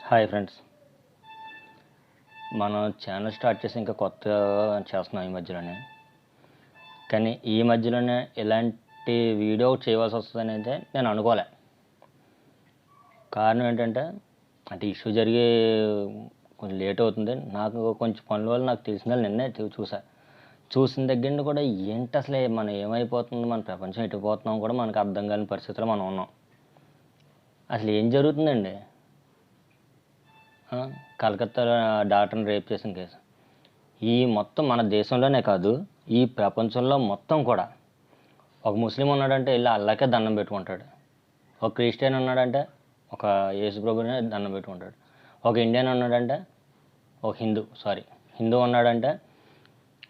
Hi friends, మనం channel start చేసి ఇంకా కొత్తగా చేస్తున్నాం ఈ మధ్యలోనే. కానీ ఈ మధ్యలోనే ఇలాంటి వీడియో చేయవలసి వస్తుందని అయితే నేను అనుకోలే. కారణం ఏంటంటే ఇష్యూ జరిగి కొంచెం లేట్ అవుతుంది. నాకు కొంచెం పనుల వల్ల నాకు తెలిసిన నిన్నే చూసిన దగ్గర నుండి కూడా ఏంటి అసలు మనం ఏమైపోతుంది, మన ప్రపంచం ఎటుపోతున్నాం కూడా మనకు అర్థం కాని పరిస్థితిలో మనం ఉన్నాం. అసలు ఏం జరుగుతుందండి? కలకత్తాలో డాక్టర్ని రేప్ చేసిన కేసు ఈ మొత్తం మన దేశంలోనే కాదు, ఈ ప్రపంచంలో మొత్తం కూడా. ఒక ముస్లిం ఉన్నాడంటే వెళ్ళి అల్లాకే దండం పెట్టుకుంటాడు. ఒక క్రిస్టియన్ ఉన్నాడంటే ఒక యేసుప్రభునే దండం పెట్టుకుంటాడు. ఒక ఇండియన్ ఉన్నాడంటే ఒక హిందూ ఉన్నాడంటే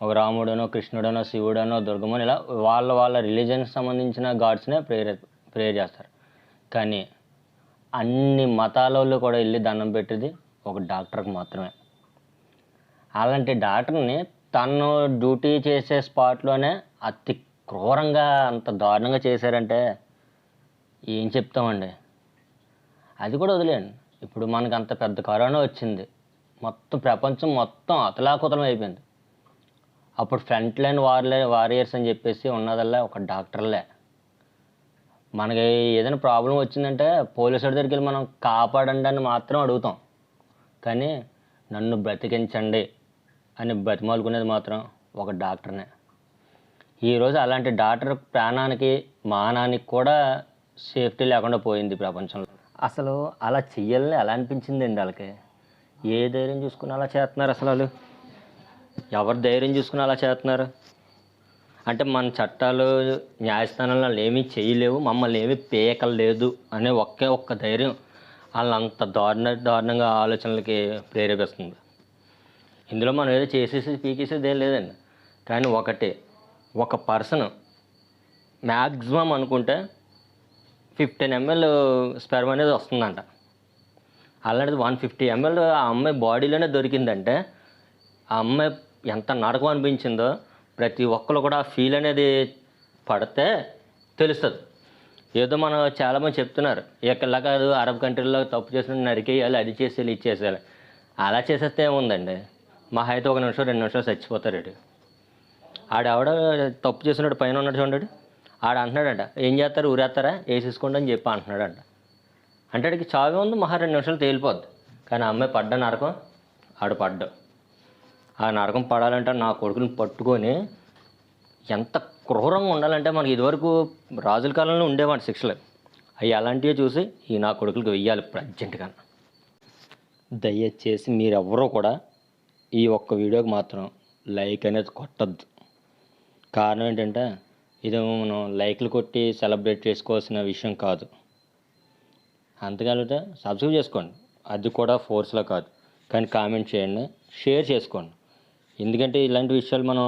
ఒక రాముడనో కృష్ణుడనో శివుడనో దుర్గమో ఇలా వాళ్ళ రిలీజన్కి సంబంధించిన గాడ్స్నే ప్రేయర్ చేస్తారు. కానీ అన్ని మతాలలో కూడా వెళ్ళి దండం పెట్టేది ఒక డాక్టర్కి మాత్రమే. అలాంటి డాక్టర్ని తను డ్యూటీ చేసే స్పాట్లోనే అతి క్రూరంగా అంత దారుణంగా చేశారంటే ఏం చెప్తామండి? అది కూడా వదిలేయండి, ఇప్పుడు మనకు అంత పెద్ద కరోనా వచ్చింది, మొత్తం ప్రపంచం మొత్తం అతలాకుతలం అయిపోయింది. అప్పుడు ఫ్రంట్ లైన్ వారియర్స్ అని చెప్పేసి ఉన్నదల్లా ఒక డాక్టర్లే. మనకి ఏదైనా ప్రాబ్లం వచ్చిందంటే పోలీసు దగ్గరికి వెళ్ళి మనం కాపాడండి అని మాత్రం అడుగుతాం. కానీ నన్ను బ్రతికించండి అని బతిమాలుకునేది మాత్రం ఒక డాక్టర్నే. ఈరోజు అలాంటి డాక్టర్ ప్రాణానికి మానానికి కూడా సేఫ్టీ లేకుండా పోయింది ప్రపంచంలో. అసలు అలా చెయ్యాలని ఎలా అనిపించిందండి వాళ్ళకి? ఏ ధైర్యం చూసుకుని అలా చేస్తున్నారు? అసలు వాళ్ళు ఎవరు ధైర్యం చూసుకుని అలా చేస్తున్నారు? అంటే మన చట్టాలు న్యాయస్థానాలు వాళ్ళు ఏమీ చేయలేవు, మమ్మల్ని ఏమీ పేయకలేదు అనే ఒక్క ధైర్యం వాళ్ళని అంత దారుణంగా ఆలోచనలకి ప్రేరేపిస్తుంది. ఇందులో మనం ఏదో పీకేసేది ఏం లేదండి. కానీ ఒక పర్సన్ మ్యాక్సిమం అనుకుంటే 15 ml స్పెర్మ్ అనేది వస్తుందంట. అలాంటిది 150 ml ఆ అమ్మాయి బాడీలోనే దొరికిందంటే ఆ అమ్మాయి ఎంత నరకం అనిపించిందో ప్రతి ఒక్కరు కూడా ఆ ఫీల్ అనేది పడితే తెలుస్తుంది. ఏదో మనం చాలామంది చెప్తున్నారు ఇలా కాదు, అరబ్ కంట్రీలో తప్పు చేసిన నరికేయాలి, అది చేసేయాలి, ఇది చేసేయాలి. అలా చేసేస్తే ఏముందండి, మహా అయితే 1 నిమిషం 2 నిమిషాలు చచ్చిపోతాడు. ఆడెవడ తప్పు చేసినాడు పైన ఉన్నాడు చూడండి, ఆడ అంటున్నాడంట ఏం చేస్తారు, ఊరేస్తారా, వేసేసుకోండి అని చెప్పి అంటున్నాడంట. అంటే ఆడికి చావే ఉంది, మహా 2 నిమిషాలు తేలిపోద్ది. కానీ ఆ అమ్మాయి పడ్డ నరకం ఆడు పడ్డా. ఆ నరకం పడాలంటే నా కొడుకుని పట్టుకొని ఎంత క్రూరంగా ఉండాలంటే, మనకి ఇదివరకు రాజుల కాలంలో ఉండేవాడు శిక్షలు, అవి అలాంటివి చూసి ఈ నా కొడుకులకు వెయ్యాలి అర్జెంటుగా. దయచేసి మీరెవ్వరూ కూడా ఈ ఒక్క వీడియోకి మాత్రం లైక్ అనేది కొట్టద్దు. కారణం ఏంటంటే ఇది మనం లైక్లు కొట్టి సెలబ్రేట్ చేసుకోవాల్సిన విషయం కాదు. అంతకాలితే సబ్స్క్రైబ్ చేసుకోండి, అది కూడా ఫోర్స్లో కాదు. కానీ కామెంట్ చేయండి, షేర్ చేసుకోండి. ఎందుకంటే ఇలాంటి విషయాలు మనం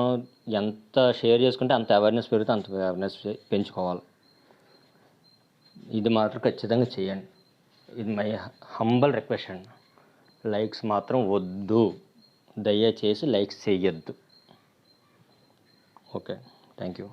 ఎంత షేర్ చేసుకుంటే అంత అవేర్నెస్ పెరిగితే అంత అవేర్నెస్ పెంచుకోవాలి. ఇది మాత్రం ఖచ్చితంగా చేయండి. ఇది మై హంబల్ రిక్వెస్ట్ అండి. లైక్స్ మాత్రం వద్దు, దయచేసి లైక్స్ చేయొద్దు. Okay, thank you.